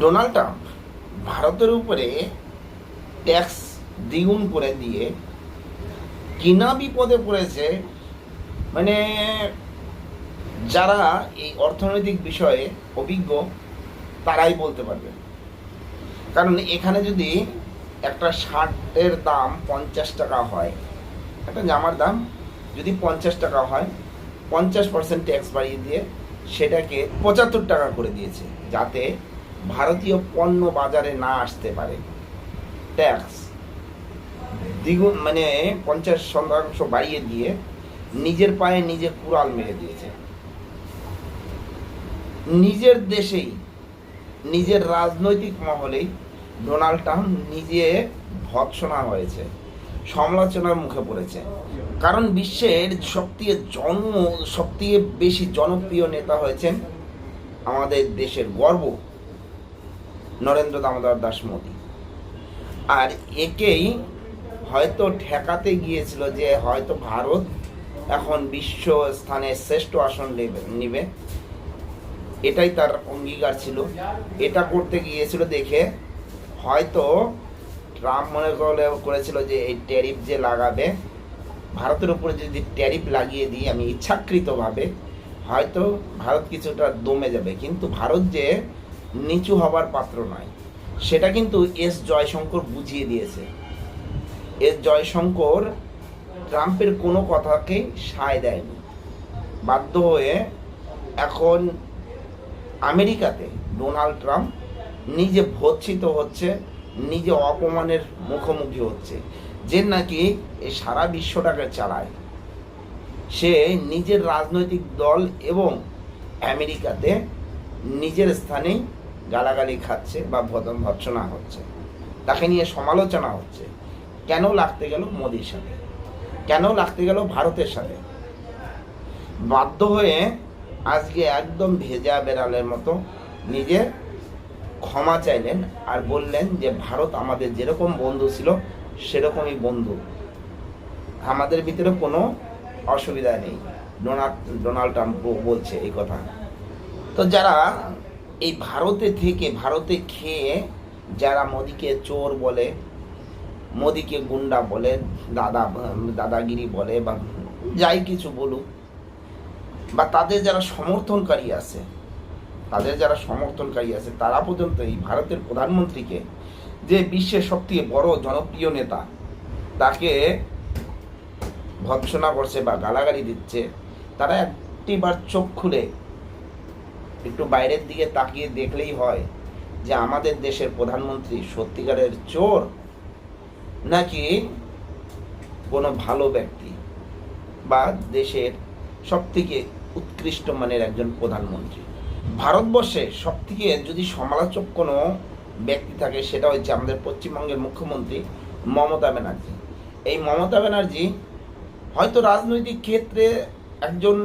Donald Trump ভারতের উপরে tax দ্বিগুণ করে দিয়ে কিনা বিপদে পড়েছে। মানে যারা এই অর্থনৈতিক বিষয়ে অভিজ্ঞ তারাই বলতে পারবে। কারণ এখানে যদি একটা শার্টের দাম 50 টাকা হয়, একটা জামার দাম যদি 50 টাকা হয়, 50% ট্যাক্স বাড়িয়ে দিয়ে সেটাকে 75 টাকা করে দিয়েছে, যাতে ভারতীয় পণ্য বাজারে না আসতে পারে। ট্যাক্স দ্বিগুণ মানে 50% বাড়িয়ে দিয়ে নিজের পায়ে নিজে কুড়াল মেরে দিয়েছে। নিজের দেশেই, নিজের রাজনৈতিক মহলেই ডোনাল্ড ট্রাম্প নিজে ভৎসনা হয়েছে, সমালোচনার মুখে পড়েছে। কারণ বিশ্বের সবথেকে বেশি জনপ্রিয় নেতা হয়েছেন আমাদের দেশের গর্ব নরেন্দ্র দামোদর দাস মোদী। আর একেই হয়তো ঠেকাতে গিয়েছিল যে হয়তো ভারত এখন বিশ্ব স্থানে শ্রেষ্ঠ আসন নেবে, এটাই তার অঙ্গীকার ছিল। এটা করতে গিয়েছিল দেখে হয়তো ট্রাম্প মনে করেছিল যে এই ট্যারিফ যে লাগাবে, ভারতের উপরে যদি ট্যারিফ লাগিয়ে দিই আমি ইচ্ছাকৃতভাবে, হয়তো ভারত কিছুটা দমে যাবে। কিন্তু ভারত যে নিচু হবার পাত্র নয়, সেটা কিন্তু এস জয়শঙ্কর বুঝিয়ে দিয়েছে। এস জয়শঙ্কর ট্রাম্পের কোনো কথাকেই সায় দেয়নি। বাধ্য হয়ে এখন আমেরিকাতে ডোনাল্ড ট্রাম্প নিজে ভর্ৎসিত হচ্ছে, নিজে অপমানের মুখোমুখি হচ্ছে। যে নাকি এই সারা বিশ্বটাকে চালায়, সে নিজের রাজনৈতিক দল এবং আমেরিকাতে নিজের স্থানেই গালাগালি খাচ্ছে বা ভৎসনা হচ্ছে, তাকে নিয়ে সমালোচনা হচ্ছে। কেন লাগতে গেল মোদির সাথে, কেন লাগতে গেল ভারতের সাথে? বাধ্য হয়ে আজকে একদম ভেজা বেড়ালের মতো নিজে ক্ষমা চাইলেন আর বললেন যে ভারত আমাদের যেরকম বন্ধু ছিল সেরকমই বন্ধু, আমাদের ভিতরে কোনো অসুবিধা নেই। ডোনাল্ড ট্রাম্প বলছে এই কথা। তো যারা এই ভারতে খেয়ে যারা মোদিকে চোর বলে, মোদিকে গুন্ডা বলে, দাদাগিরি বলে বা যাই কিছু বলুক, বা তাদের যারা সমর্থনকারী আছে তারা পর্যন্ত এই ভারতের প্রধানমন্ত্রীকে, যে বিশ্বের সবথেকে বড় জনপ্রিয় নেতা, তাকে ভৎসনা করছে বা গালাগালি দিচ্ছে, তারা একটিবার চোখ খুলে একটু বাইরের দিকে তাকিয়ে দেখলেই হয় যে আমাদের দেশের প্রধানমন্ত্রী সত্যিকারের চোর নাকি কোনো ভালো ব্যক্তি বা দেশের সবথেকে উৎকৃষ্ট মানের একজন প্রধানমন্ত্রী। ভারতবর্ষে সবথেকে যদি সমালোচক কোনো ব্যক্তি থাকে, সেটা হচ্ছে আমাদের পশ্চিমবঙ্গের মুখ্যমন্ত্রী মমতা ব্যানার্জি। এই মমতা ব্যানার্জি হয়তো রাজনৈতিক ক্ষেত্রে একজন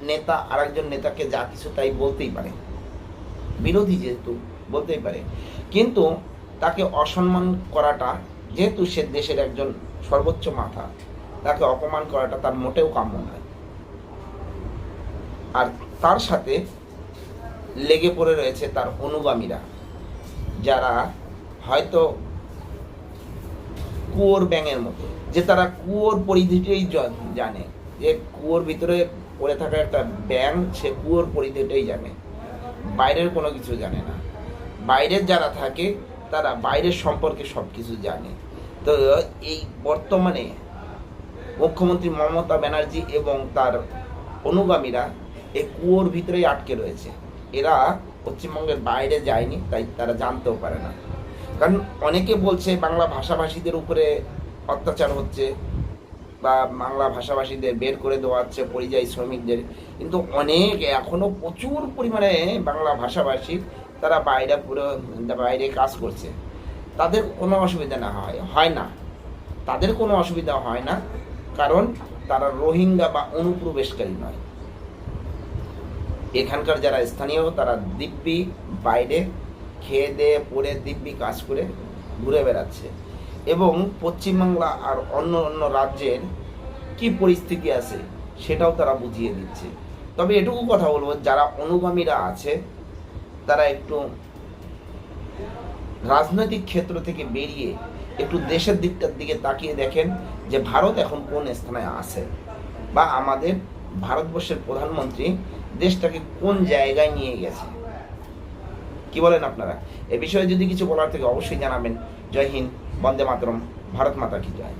নেতা আর একজন নেতাকে যা কিছু তাই বলতেই পারে, বিরোধী যেহেতু বলতেই পারে, কিন্তু তাকে অসম্মান করাটা, যেহেতু সে দেশের একজন সর্বোচ্চ মাথা, তাকে অপমান করাটা তার মোটেও কাম্য নয়। আর তার সাথে লেগে পড়ে রয়েছে তার অনুগামীরা, যারা হয়তো কুয়োর ব্যাঙের মতো, যে তারা কুয়োর পরিধিটাই জানে, যে কুয়োর ভিতরে পড়ে থাকা একটা ব্যাঙ, সে কুয়োর পরিধিটাই জানে, বাইরের কোনো কিছু জানে না। বাইরের যারা থাকে তারা বাইরের সম্পর্কে সব কিছু জানে। তো এই বর্তমানে মুখ্যমন্ত্রী মমতা ব্যানার্জি এবং তার অনুগামীরা এই কুয়োর ভিতরেই আটকে রয়েছে। এরা পশ্চিমবঙ্গের বাইরে যায়নি, তাই তারা জানতেও পারে না। কারণ অনেকে বলছে বাংলা ভাষাভাষীদের উপরে অত্যাচার হচ্ছে বা বাংলা ভাষাভাষীদের বের করে দেওয়া হচ্ছে, পরিযায়ী শ্রমিকদের, কিন্তু এখনো প্রচুর পরিমাণে বাংলা ভাষাভাষী তারা বাইরে কাজ করছে। তাদের কোনো অসুবিধা হয় না, তাদের কোনো অসুবিধা হয় না, কারণ তারা রোহিঙ্গা বা অনুপ্রবেশকারী নয়। এখানকার যারা স্থানীয়, তারা দিব্যি বাইরে খেয়ে দিয়ে পড়ে দিব্যি কাজ করে ঘুরে বেড়াচ্ছে, এবং পশ্চিমবাংলা আর অন্য অন্য রাজ্যের কি পরিস্থিতি আছে সেটাও তারা বুঝিয়ে দিচ্ছে। তবে এটুকু কথা বলবো, যারা অনুগামীরা আছে তারা একটু রাজনৈতিক ক্ষেত্র থেকে বেরিয়ে একটু দেশের দিকটার দিকে তাকিয়ে দেখেন যে ভারত এখন কোন স্থানে আছে, বা আমাদের ভারতবর্ষের প্রধানমন্ত্রী দেশটাকে কোন জায়গায় নিয়ে গেছে। কি বলেন আপনারা? এ বিষয়ে যদি কিছু বলার থেকে অবশ্যই জানাবেন। জয় হিন্দ, বন্দে মাতরম, ভারত মাতা কি জয়।